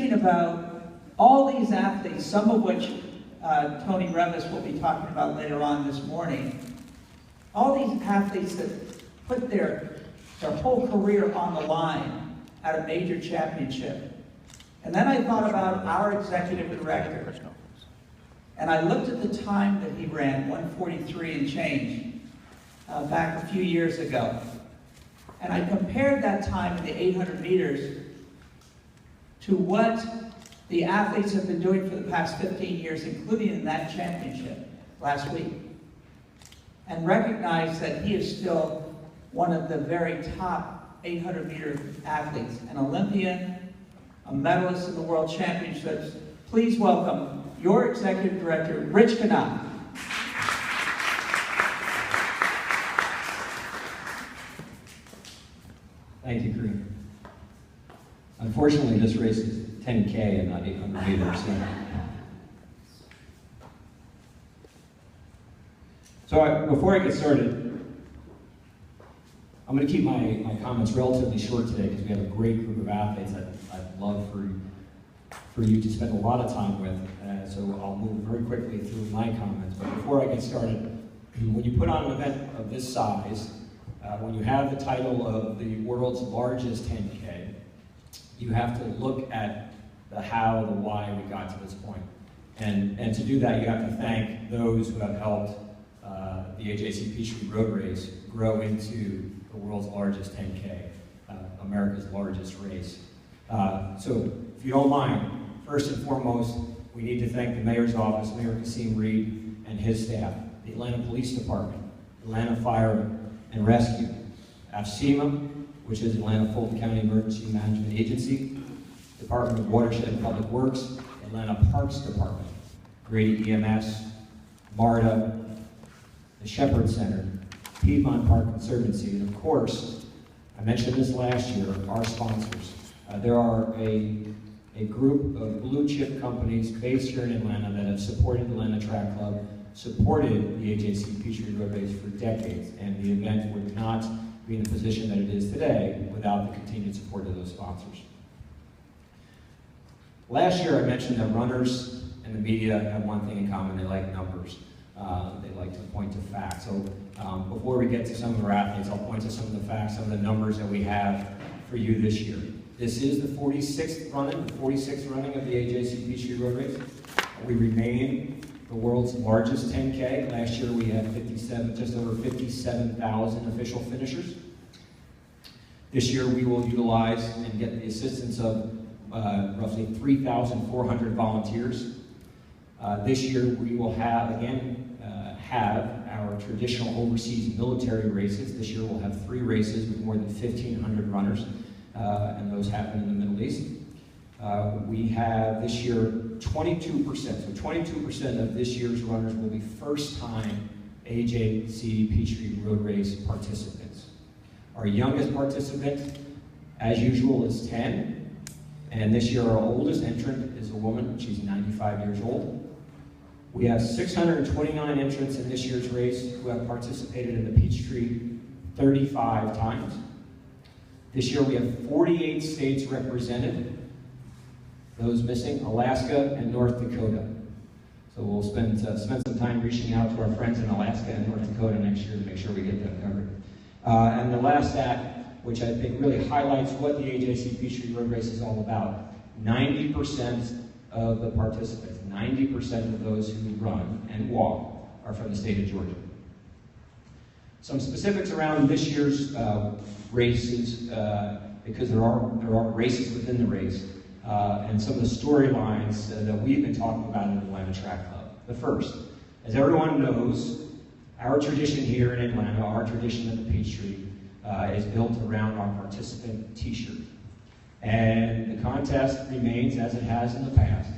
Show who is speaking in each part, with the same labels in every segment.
Speaker 1: thinking about all these athletes, some of which Tony Revis will be talking about later on this morning. All these athletes that put their whole career on the line at a major championship. And then I thought about our executive director. And I looked at the time that he ran, 1:43 and change, back a few years ago. And I compared that time in the 800 meters to what the athletes have been doing for the past 15 years, including in that championship last week. And recognized that he is still one of the very top 800-meter athletes, an Olympian, a medalist in the World Championships. Please welcome your Executive Director, Rich Knott.
Speaker 2: Thank you, Kareem. Unfortunately, this race is 10K and not 800 meters. So before I get started, I'm going to keep my comments relatively short today because we have a great group of athletes that I'd love for you to spend a lot of time with. So I'll move very quickly through my comments. But before I get started, when you put on an event of this size, when you have the title of the world's largest 10K, you have to look at the how, the why we got to this point. And to do that, you have to thank those who have helped the AJC Peachtree Road Race grow into the world's largest 10K, America's largest race. So if you don't mind, first and foremost, we need to thank the Mayor's Office, Mayor Kasim Reed and his staff, the Atlanta Police Department, Atlanta Fire and Rescue, AFSEMA, which is Atlanta Fulton County Emergency Management Agency, Department of Watershed and Public Works, Atlanta Parks Department, Grady EMS, MARTA, the Shepherd Center, Piedmont Park Conservancy, and of course, I mentioned this last year, our sponsors. There are a group of blue chip companies based here in Atlanta that have supported Atlanta Track Club, supported the AJC Peachtree Road Race for decades, and the event would not be in the position that it is today without the continued support of those sponsors. Last year I mentioned that runners and the media have one thing in common: they like numbers. They like to point to facts. So before we get to some of our athletes, I'll point to some of the facts, some of the numbers that we have for you this year. This is the 46th running of the AJC Peachtree Road Race. We remain the world's largest 10K. Last year we had just over 57,000 official finishers. This year we will utilize and get the assistance of roughly 3,400 volunteers. This year we will have our traditional overseas military races. This year we'll have 3 races with more than 1,500 runners, and those happen in the Middle East. We have this year 22%, so 22% of this year's runners will be first-time AJC Peachtree Road Race participants. Our youngest participant, as usual, is 10, and this year our oldest entrant is a woman. She's 95 years old. We have 629 entrants in this year's race who have participated in the Peachtree 35 times. This year we have 48 states represented. Those missing, Alaska and North Dakota. So we'll spend some time reaching out to our friends in Alaska and North Dakota next year to make sure we get them covered. And the last stat, which I think really highlights what the AJC Peachtree Road Race is all about: 90% of the participants, 90% of those who run and walk are from the state of Georgia. Some specifics around this year's races, because there are races within the race, and some of the storylines that we've been talking about in Atlanta Track Club. The first, as everyone knows, our tradition here in Atlanta, our tradition at the Peachtree, is built around our participant t-shirt. And the contest remains as it has in the past.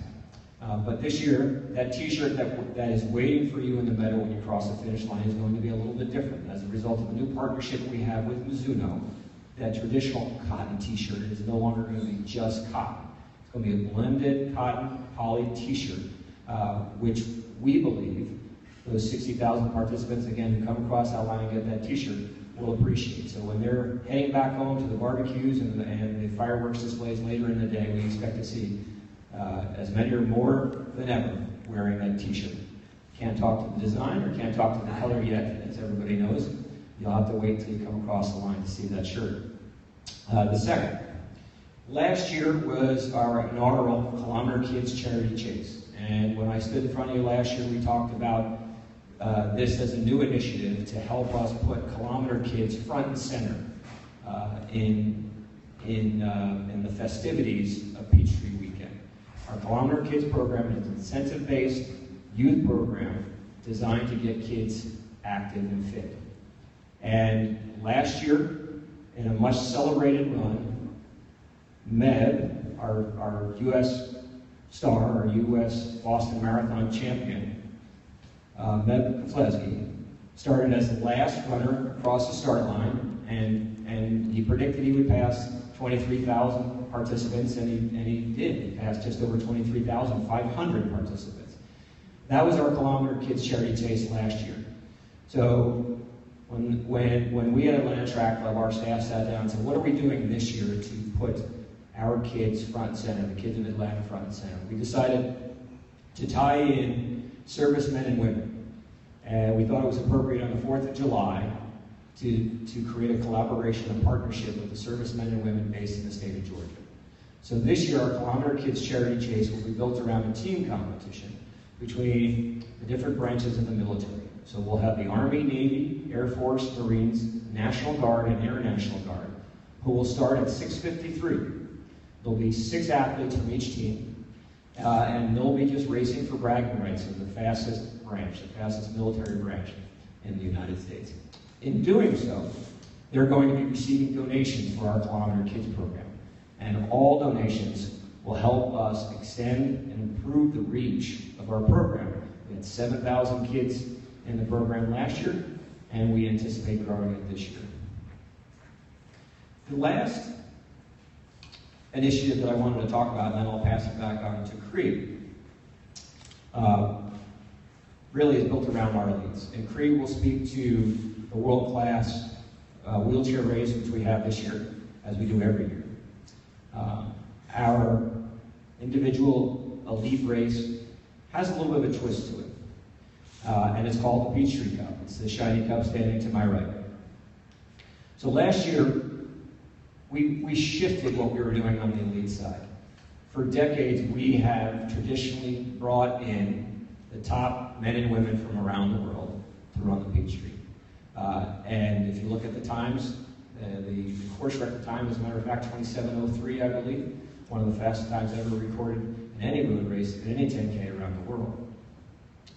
Speaker 2: But this year, that t-shirt that is waiting for you in the meadow when you cross the finish line is going to be a little bit different. As a result of a new partnership we have with Mizuno, that traditional cotton t-shirt is no longer going to be just cotton. It's going to be a blended cotton poly t-shirt, which we believe those 60,000 participants, again, who come across that line and get that t-shirt will appreciate. So when they're heading back home to the barbecues and the fireworks displays later in the day, we expect to see as many or more than ever wearing that t-shirt. Can't talk to the design or can't talk to the color yet, as everybody knows. You'll have to wait till you come across the line to see that shirt. The second, last year was our inaugural Kilometer Kids Charity Chase. And when I stood in front of you last year, we talked about this as a new initiative to help us put Kilometer Kids front and center in the festivities of Peachtree Weekend. Our Kilometer Kids program is an incentive-based youth program designed to get kids active and fit. And last year, in a much celebrated run, Meb, our U.S. star, our U.S. Boston Marathon champion, Meb Keflezighi, started as the last runner across the start line, and he predicted he would pass 23,000 participants, and he did. He passed just over 23,500 participants. That was our Kilometer Kids Charity Chase last year. So when we at Atlanta Track Club, our staff sat down and said, what are we doing this year to put our kids front and center, the kids of Atlanta front and center? We decided to tie in servicemen and women. And we thought it was appropriate on the 4th of July to create a collaboration and partnership with the servicemen and women based in the state of Georgia. So this year, our Kilometer Kids Charity Chase will be built around a team competition between the different branches of the military. So we'll have the Army, Navy, Air Force, Marines, National Guard, and Air National Guard, who will start at 6:53. There'll be 6 athletes from each team, and they'll be just racing for bragging rights of the fastest branch, the fastest military branch in the United States. In doing so, they're going to be receiving donations for our Kilometer Kids program, and all donations will help us extend and improve the reach of our program. We had 7,000 kids in the program last year, and we anticipate growing it this year. The last initiative that I wanted to talk about, and then I'll pass it back on to Cree, really is built around our leads. And Cree will speak to the world-class wheelchair race, which we have this year, as we do every year. Our individual elite race has a little bit of a twist to it. And it's called the Peachtree Cup. It's the shiny cup standing to my right. So last year, we shifted what we were doing on the elite side. For decades, we have traditionally brought in the top men and women from around the world to run the Peachtree. And if you look at the times, the course record time, as a matter of fact, 27:03, I believe. One of the fastest times ever recorded in any road race, in any 10K around the world.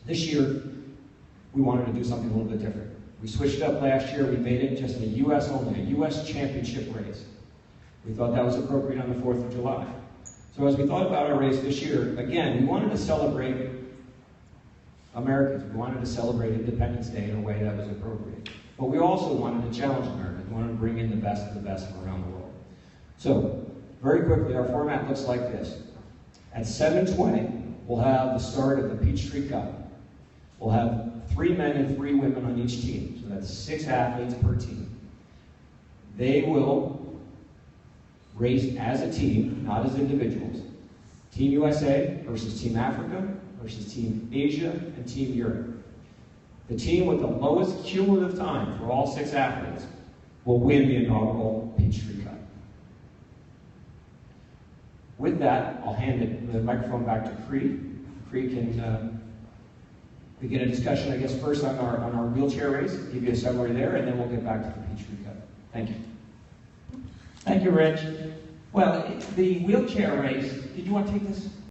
Speaker 2: This year, we wanted to do something a little bit different. We switched up last year. We made it just a U.S. only, a U.S. championship race. We thought that was appropriate on the 4th of July. So as we thought about our race this year, again, we wanted to celebrate Americans. We wanted to celebrate Independence Day in a way that was appropriate. But we also wanted to challenge Americans. We wanted to bring in the best of around the world. So, very quickly, our format looks like this. At 7:20, we'll have the start of the Peachtree Cup. We'll have 3 men and 3 women on each team. So that's 6 athletes per team. They will race as a team, not as individuals. Team USA versus Team Africa versus Team Asia and Team Europe. The team with the lowest cumulative time for all 6 athletes will win the inaugural Peachtree Cup. With that, I'll hand the microphone back to Cree. Cree can begin a discussion, I guess, first on our wheelchair race, give you a summary there, and then we'll get back to the Peachtree Cup. Thank you.
Speaker 1: Thank you, Rich. Well, the wheelchair race, did you want to take this?